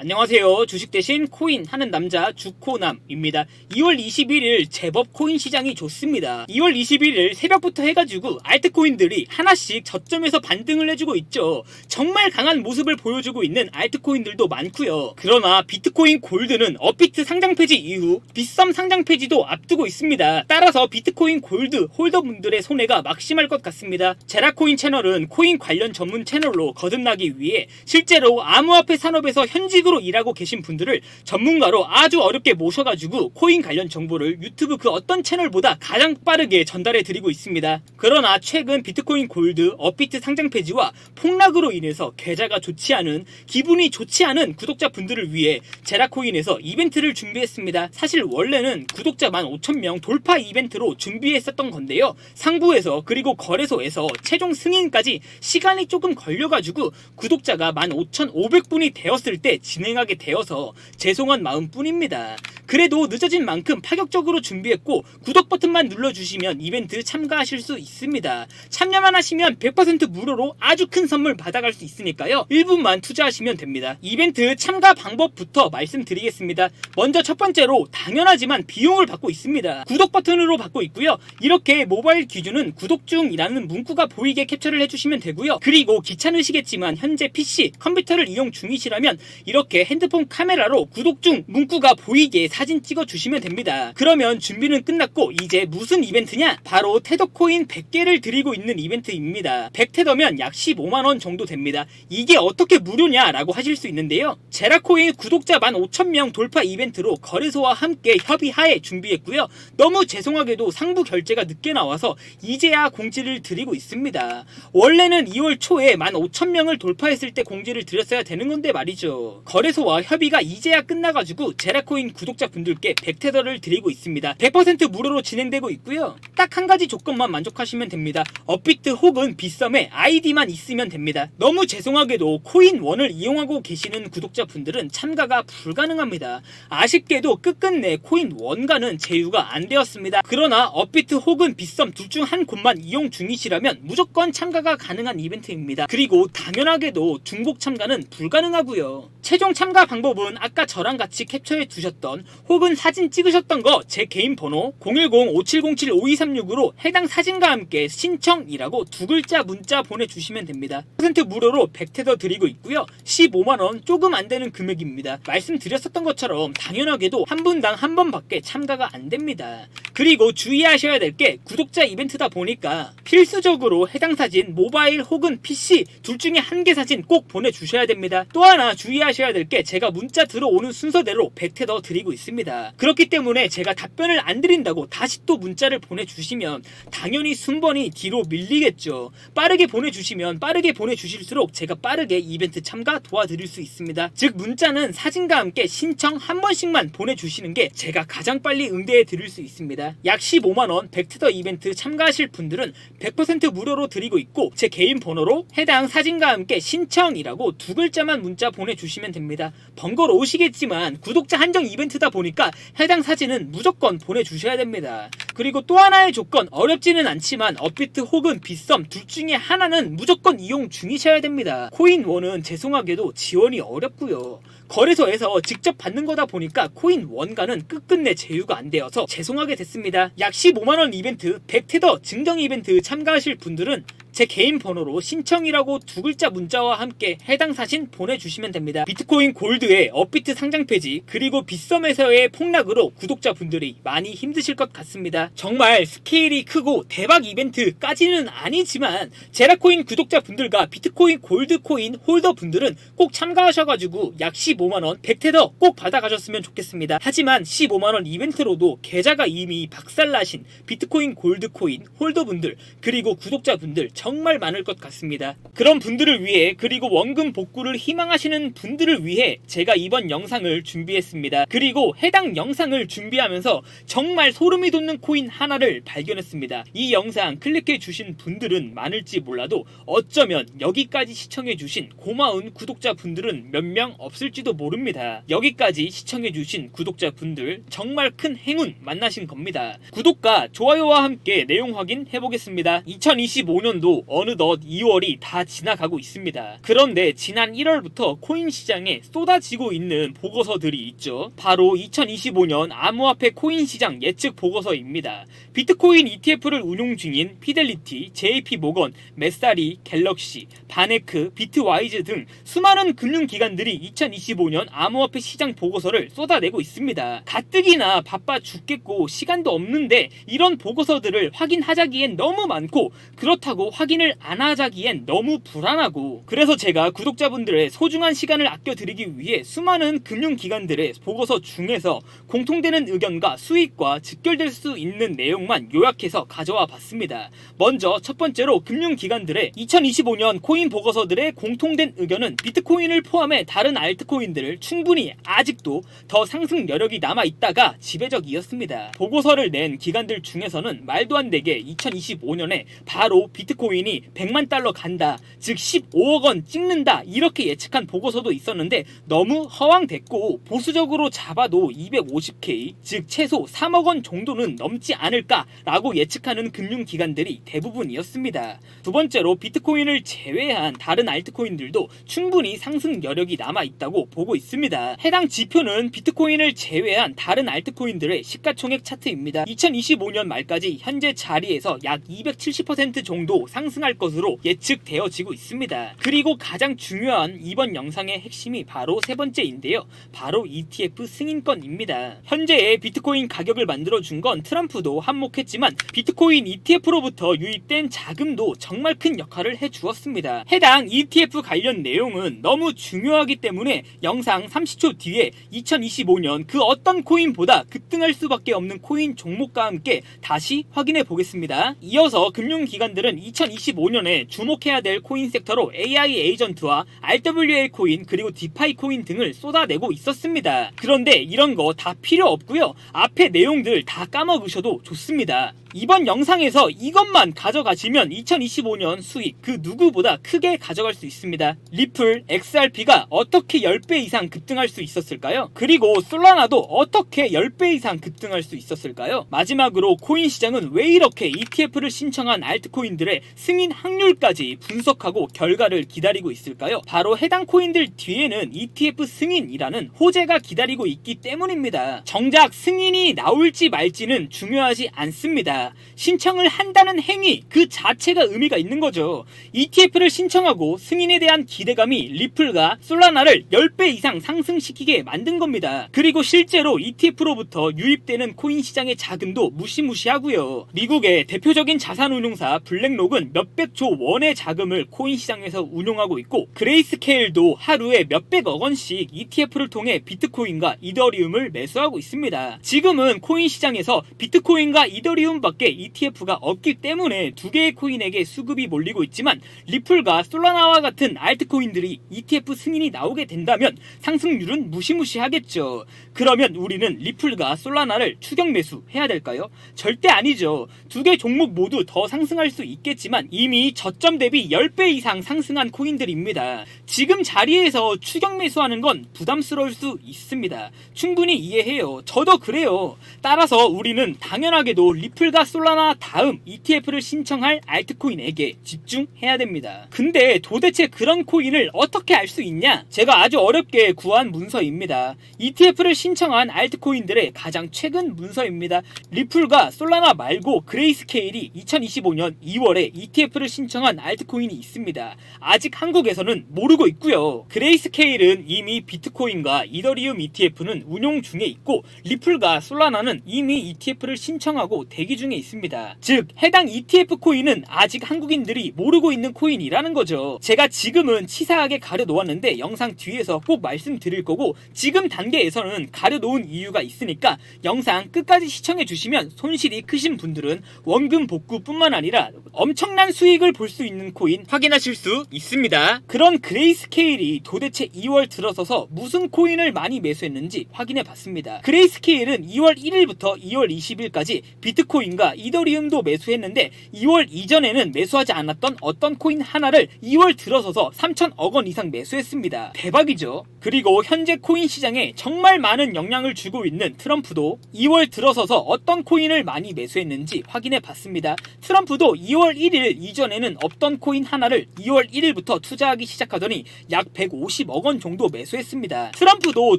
안녕하세요. 주식 대신 코인 하는 남자 주코남입니다. 2월 21일 제법 코인 시장이 좋습니다. 2월 21일 새벽부터 해가지고 알트코인들이 하나씩 저점에서 반등을 해주고 있죠. 정말 강한 모습을 보여주고 있는 알트코인들도 많고요. 그러나 비트코인 골드는 업비트 상장 폐지 이후 빗썸 상장 폐지도 앞두고 있습니다. 따라서 비트코인 골드 홀더분들의 손해가 막심할 것 같습니다. 제라코인 채널은 코인 관련 전문 채널로 거듭나기 위해 실제로 암호화폐 산업에서 현직으로 일하고 계신 분들을 전문가로 아주 어렵게 모셔가지고 코인 관련 정보를 유튜브 그 어떤 채널보다 가장 빠르게 전달해 드리고 있습니다. 그러나 최근 비트코인 골드 업비트 상장 폐지와 폭락으로 인해서 계좌가 좋지 않은, 기분이 좋지 않은 구독자분들을 위해 제라코인에서 이벤트를 준비했습니다. 사실 원래는 구독자 15,000명 돌파 이벤트로 준비했었던 건데요. 상부에서 그리고 거래소에서 최종 승인까지 시간이 조금 걸려가지고 구독자가 15,500분이 되었을 때 진행하게 되어서 죄송한 마음뿐입니다. 그래도 늦어진 만큼 파격적으로 준비했고 구독 버튼만 눌러주시면 이벤트 참가하실 수 있습니다. 참여만 하시면 100% 무료로 아주 큰 선물 받아갈 수 있으니까요. 1분만 투자하시면 됩니다. 이벤트 참가 방법부터 말씀드리겠습니다. 먼저 첫 번째로 당연하지만 비용을 받고 있습니다. 구독 버튼으로 받고 있고요. 이렇게 모바일 기준은 구독 중이라는 문구가 보이게 캡처를 해주시면 되고요. 그리고 귀찮으시겠지만 현재 PC, 컴퓨터를 이용 중이시라면 이렇게 핸드폰 카메라로 구독 중 문구가 보이게 사진 찍어 주시면 됩니다. 그러면 준비는 끝났고 이제 무슨 이벤트냐? 바로 테더코인 100개를 드리고 있는 이벤트입니다. 100테더면 약 15만원 정도 됩니다. 이게 어떻게 무료냐 라고 하실 수 있는데요. 제라코인 구독자 15,000명 돌파 이벤트로 거래소와 함께 협의하에 준비했고요. 너무 죄송하게도 상부 결제가 늦게 나와서 이제야 공지를 드리고 있습니다. 원래는 2월 초에 15,000명을 돌파했을 때 공지를 드렸어야 되는 건데 말이죠. 거래소와 협의가 이제야 끝나가지고 제라코인 구독자분들께 100테더를 드리고 있습니다. 100% 무료로 진행되고 있고요. 딱 한 가지 조건만 만족하시면 됩니다. 업비트 혹은 빗썸에 아이디만 있으면 됩니다. 너무 죄송하게도 코인1을 이용하고 계시는 구독자분들은 참가가 불가능합니다. 아쉽게도 끝끝내 코인1과는 제휴가 안 되었습니다. 그러나 업비트 혹은 빗썸 둘 중 한 곳만 이용 중이시라면 무조건 참가가 가능한 이벤트입니다. 그리고 당연하게도 중복 참가는 불가능하고요. 최종 참가 방법은 아까 저랑 같이 캡처해 두셨던 혹은 사진 찍으셨던 거 제 개인 번호 010-5707-5236으로 해당 사진과 함께 신청이라고 두 글자 문자 보내주시면 됩니다. 100% 무료로 100테더 드리고 있고요. 15만원 조금 안 되는 금액입니다. 말씀드렸었던 것처럼 당연하게도 한 분당 한 번밖에 참가가 안 됩니다. 그리고 주의하셔야 될 게 구독자 이벤트다 보니까 필수적으로 해당 사진 모바일 혹은 PC 둘 중에 한 개 사진 꼭 보내주셔야 됩니다. 또 하나 주의하셔야 될 게 제가 문자 들어오는 순서대로 100테더 드리고 있습니다. 그렇기 때문에 제가 답변을 안 드린다고 다시 또 문자를 보내주시면 당연히 순번이 뒤로 밀리겠죠. 빠르게 보내주시면 빠르게 보내주실수록 제가 빠르게 이벤트 참가 도와드릴 수 있습니다. 즉 문자는 사진과 함께 신청 한 번씩만 보내주시는 게 제가 가장 빨리 응대해 드릴 수 있습니다. 약 15만원 100테더 이벤트 참가하실 분들은 100% 무료로 드리고 있고 제 개인 번호로 해당 사진과 함께 신청이라고 두 글자만 문자 보내주시면 됩니다. 번거로우시겠지만 구독자 한정 이벤트다 보니까 해당 사진은 무조건 보내주셔야 됩니다. 그리고 또 하나의 조건, 어렵지는 않지만 업비트 혹은 빗썸 둘 중에 하나는 무조건 이용 중이셔야 됩니다. 코인1은 죄송하게도 지원이 어렵고요. 거래소에서 직접 받는 거다 보니까 코인1과는 끝끝내 제휴가 안 되어서 죄송하게 됐습니다. 약 15만원 이벤트 100테더 증정 이벤트 참가하실 분들은 제 개인 번호로 신청이라고 두 글자 문자와 함께 해당 사진 보내주시면 됩니다. 비트코인 골드의 업비트 상장 폐지 그리고 빗썸에서의 폭락으로 구독자분들이 많이 힘드실 것 같습니다. 정말 스케일이 크고 대박 이벤트까지는 아니지만 제라코인 구독자분들과 비트코인 골드코인 홀더분들은 꼭 참가하셔가지고 약 15만원 100테더 꼭 받아가셨으면 좋겠습니다. 하지만 15만원 이벤트로도 계좌가 이미 박살나신 비트코인 골드코인 홀더분들 그리고 구독자분들 정말 많을 것 같습니다. 그런 분들을 위해 그리고 원금 복구를 희망하시는 분들을 위해 제가 이번 영상을 준비했습니다. 그리고 해당 영상을 준비하면서 정말 소름이 돋는 코인 하나를 발견했습니다. 이 영상 클릭해 주신 분들은 많을지 몰라도 어쩌면 여기까지 시청해 주신 고마운 구독자분들은 몇 명 없을지도 모릅니다. 여기까지 시청해 주신 구독자분들 정말 큰 행운 만나신 겁니다. 구독과 좋아요와 함께 내용 확인해 보겠습니다. 2025년도 있고 어느덧 2월이 다 지나가고 있습니다. 그런데 지난 1월부터 코인 시장에 쏟아지고 있는 보고서들이 있죠. 바로 2025년 암호화폐 코인 시장 예측 보고서입니다. 비트코인 ETF를 운용 중인 피델리티, JP모건, 메사리, 갤럭시, 바네크, 비트와이즈 등 수많은 금융기관들이 2025년 암호화폐 시장 보고서를 쏟아내고 있습니다. 가뜩이나 바빠 죽겠고 시간도 없는데 이런 보고서들을 확인하자기엔 너무 많고 그렇다고 확인을 안 하자기엔 너무 불안하고, 그래서 제가 구독자분들의 소중한 시간을 아껴드리기 위해 수많은 금융기관들의 보고서 중에서 공통되는 의견과 수익과 직결될 수 있는 내용만 요약해서 가져와 봤습니다. 먼저 첫 번째로 금융기관들의 2025년 코인 보고서들의 공통된 의견은 비트코인을 포함해 다른 알트코인들을 충분히 아직도 더 상승 여력이 남아있다가 지배적이었습니다. 보고서를 낸 기관들 중에서는 말도 안 되게 2025년에 바로 비트코인이 100만 달러 간다, 즉 15억 원 찍는다 이렇게 예측한 보고서도 있었는데 너무 허황됐고 보수적으로 잡아도 250K, 즉 최소 3억 원 정도는 넘지 않을까라고 예측하는 금융기관들이 대부분이었습니다. 두 번째로 비트코인을 제외한 다른 알트코인들도 충분히 상승 여력이 남아있다고 보고 있습니다. 해당 지표는 비트코인을 제외한 다른 알트코인들의 시가총액 차트입니다. 2025년 말까지 현재 자리에서 약 270% 정도 상승할 것으로 예측되어지고 있습니다. 그리고 가장 중요한 이번 영상의 핵심이 바로 세 번째인데요. 바로 ETF 승인권입니다. 현재의 비트코인 가격을 만들어준 건 트럼프도 한몫했지만 비트코인 ETF로부터 유입된 자금도 정말 큰 역할을 해주었습니다. 해당 ETF 관련 내용은 너무 중요하기 때문에 영상 30초 뒤에 2025년 그 어떤 코인보다 급등할 수밖에 없는 코인 종목과 함께 다시 확인해 보겠습니다. 이어서 금융기관들은 2025년에 주목해야 될 코인 섹터로 AI 에이전트와 RWA 코인 그리고 디파이 코인 등을 쏟아내고 있었습니다. 그런데 이런 거 다 필요 없고요. 앞에 내용들 다 까먹으셔도 좋습니다. 이번 영상에서 이것만 가져가시면 2025년 수익 그 누구보다 크게 가져갈 수 있습니다. 리플, XRP가 어떻게 10배 이상 급등할 수 있었을까요? 그리고 솔라나도 어떻게 10배 이상 급등할 수 있었을까요? 마지막으로 코인 시장은 왜 이렇게 ETF를 신청한 알트코인들의 승인 확률까지 분석하고 결과를 기다리고 있을까요? 바로 해당 코인들 뒤에는 ETF 승인이라는 호재가 기다리고 있기 때문입니다. 정작 승인이 나올지 말지는 중요하지 않습니다. 신청을 한다는 행위 그 자체가 의미가 있는 거죠. ETF를 신청하고 승인에 대한 기대감이 리플과 솔라나를 10배 이상 상승시키게 만든 겁니다. 그리고 실제로 ETF로부터 유입되는 코인 시장의 자금도 무시무시하고요. 미국의 대표적인 자산운용사 블랙록은 몇백조 원의 자금을 코인 시장에서 운용하고 있고 그레이스케일도 하루에 몇백억 원씩 ETF를 통해 비트코인과 이더리움을 매수하고 있습니다. 지금은 코인 시장에서 비트코인과 이더리움 밖에 ETF가 없기 때문에 두 개의 코인에게 수급이 몰리고 있지만 리플과 솔라나와 같은 알트코인들이 ETF 승인이 나오게 된다면 상승률은 무시무시하겠죠. 그러면 우리는 리플과 솔라나를 추격 매수해야 될까요? 절대 아니죠. 두 개 종목 모두 더 상승할 수 있겠지만 이미 저점 대비 10배 이상 상승한 코인들입니다. 지금 자리에서 추격 매수하는 건 부담스러울 수 있습니다. 충분히 이해해요. 저도 그래요. 따라서 우리는 당연하게도 리플과 솔라나 다음 ETF를 신청할 알트코인에게 집중해야 됩니다. 근데 도대체 그런 코인을 어떻게 알 수 있냐? 제가 아주 어렵게 구한 문서입니다. ETF를 신청한 알트코인들의 가장 최근 문서입니다. 리플과 솔라나 말고 그레이스케일이 2025년 2월에 ETF를 신청한 알트코인이 있습니다. 아직 한국에서는 모르고 있고요. 그레이스케일은 이미 비트코인과 이더리움 ETF는 운용 중에 있고 리플과 솔라나는 이미 ETF를 신청하고 대기 중에 있습니다. 즉 해당 ETF 코인은 아직 한국인들이 모르고 있는 코인이라는 거죠. 제가 지금은 치사하게 가려놓았는데 영상 뒤에서 꼭 말씀드릴 거고 지금 단계에서는 가려놓은 이유가 있으니까 영상 끝까지 시청해 주시면 손실이 크신 분들은 원금 복구뿐만 아니라 엄청난 수익을 볼 수 있는 코인 확인하실 수 있습니다. 그런 그레이스케일이 도대체 2월 들어서서 무슨 코인을 많이 매수했는지 확인해 봤습니다. 그레이스케일은 2월 1일부터 2월 20일까지 비트코인과 이더리움도 매수했는데 2월 이전에는 매수하지 않았던 어떤 코인 하나를 2월 들어서서 3천억 원 이상 매수했습니다. 대박이죠. 그리고 현재 코인 시장에 정말 많은 영향을 주고 있는 트럼프도 2월 들어서서 어떤 코인을 많이 매수했는지 확인해 봤습니다. 트럼프도 2월 1일 20일 이전에는 없던 코인 하나를 2월 1일부터 투자하기 시작하더니 약 150억 원 정도 매수했습니다. 트럼프도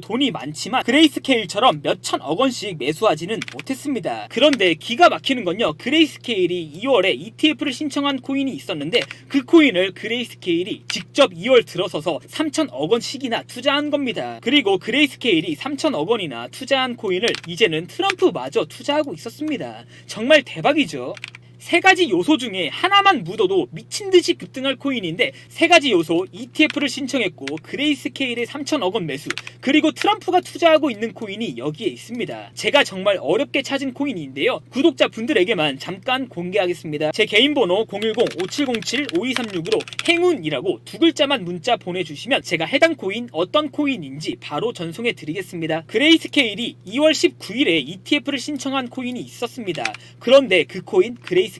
돈이 많지만 그레이스케일처럼 몇천억 원씩 매수하지는 못했습니다. 그런데 기가 막히는 건요, 그레이스케일이 2월에 ETF를 신청한 코인이 있었는데 그 코인을 그레이스케일이 직접 2월 들어서서 3천억 원씩이나 투자한 겁니다. 그리고 그레이스케일이 3천억 원이나 투자한 코인을 이제는 트럼프마저 투자하고 있었습니다. 정말 대박이죠. 세 가지 요소 중에 하나만 묻어도 미친듯이 급등할 코인인데, 세 가지 요소 ETF를 신청했고 그레이스케일의 3천억 원 매수, 그리고 트럼프가 투자하고 있는 코인이 여기에 있습니다. 제가 정말 어렵게 찾은 코인인데요, 구독자분들에게만 잠깐 공개하겠습니다. 제 개인 번호 010-5707-5236으로 행운이라고 두 글자만 문자 보내주시면 제가 해당 코인 어떤 코인인지 바로 전송해 드리겠습니다. 그레이스케일이 2월 19일에 ETF를 신청한 코인이 있었습니다. 그런데 그 코인 그레이스케일이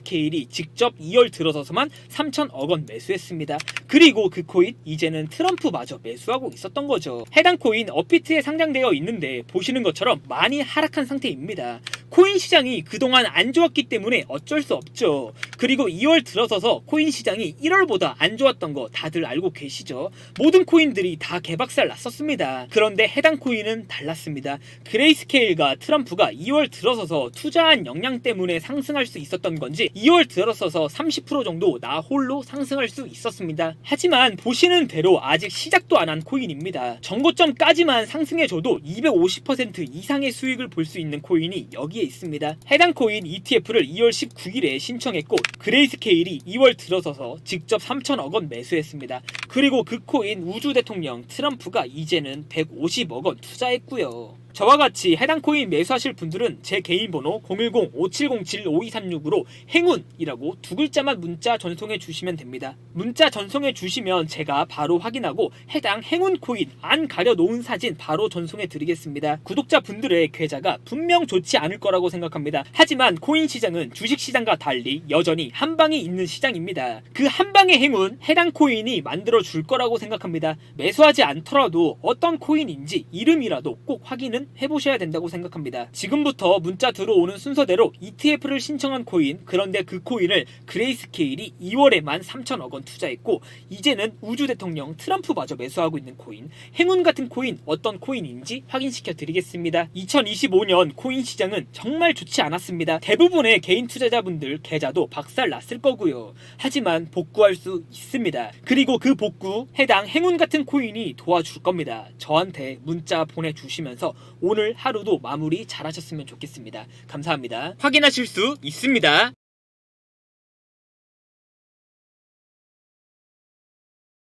직접 2월 들어서서만 3천억 원 매수했습니다. 그리고 그 코인 이제는 트럼프마저 매수하고 있었던 거죠. 해당 코인 업비트에 상장되어 있는데 보시는 것처럼 많이 하락한 상태입니다. 코인 시장이 그동안 안 좋았기 때문에 어쩔 수 없죠. 그리고 2월 들어서서 코인 시장이 1월보다 안 좋았던 거 다들 알고 계시죠? 모든 코인들이 다 개박살 났었습니다. 그런데 해당 코인은 달랐습니다. 그레이스케일과 트럼프가 2월 들어서서 투자한 역량 때문에 상승할 수 있었던 건지 2월 들어서서 30% 정도 나 홀로 상승할 수 있었습니다. 하지만 보시는 대로 아직 시작도 안 한 코인입니다. 정고점까지만 상승해줘도 250% 이상의 수익을 볼 수 있는 코인이 여기에 있습니다. 해당 코인 ETF를 2월 19일에 신청했고 그레이스케일이 2월 들어서서 직접 3천억 원 매수했습니다. 그리고 그 코인 우주 대통령 트럼프가 이제는 150억 원 투자했고요. 저와 같이 해당 코인 매수하실 분들은 제 개인 번호 010-5707-5236으로 행운이라고 두 글자만 문자 전송해 주시면 됩니다. 문자 전송해 주시면 제가 바로 확인하고 해당 행운 코인 안 가려놓은 사진 바로 전송해 드리겠습니다. 구독자분들의 계좌가 분명 좋지 않을 거라고 생각합니다. 하지만 코인 시장은 주식 시장과 달리 여전히 한 방에 있는 시장입니다. 그 한 방의 행운 해당 코인이 만들어 줄 거라고 생각합니다. 매수하지 않더라도 어떤 코인인지 이름이라도 꼭 확인은 해보셔야 된다고 생각합니다. 지금부터 문자 들어오는 순서대로 ETF를 신청한 코인, 그런데 그 코인을 그레이스케일이 2월에만 3천억 원 투자했고 이제는 우주 대통령 트럼프마저 매수하고 있는 코인, 행운 같은 코인 어떤 코인인지 확인시켜 드리겠습니다. 2025년 코인 시장은 정말 좋지 않았습니다. 대부분의 개인 투자자분들 계좌도 박살 났을 거고요. 하지만 복구할 수 있습니다. 그리고 그 복구 해당 행운 같은 코인이 도와줄 겁니다. 저한테 문자 보내주시면서 오늘 하루도 마무리 잘하셨으면 좋겠습니다. 감사합니다. 확인하실 수 있습니다.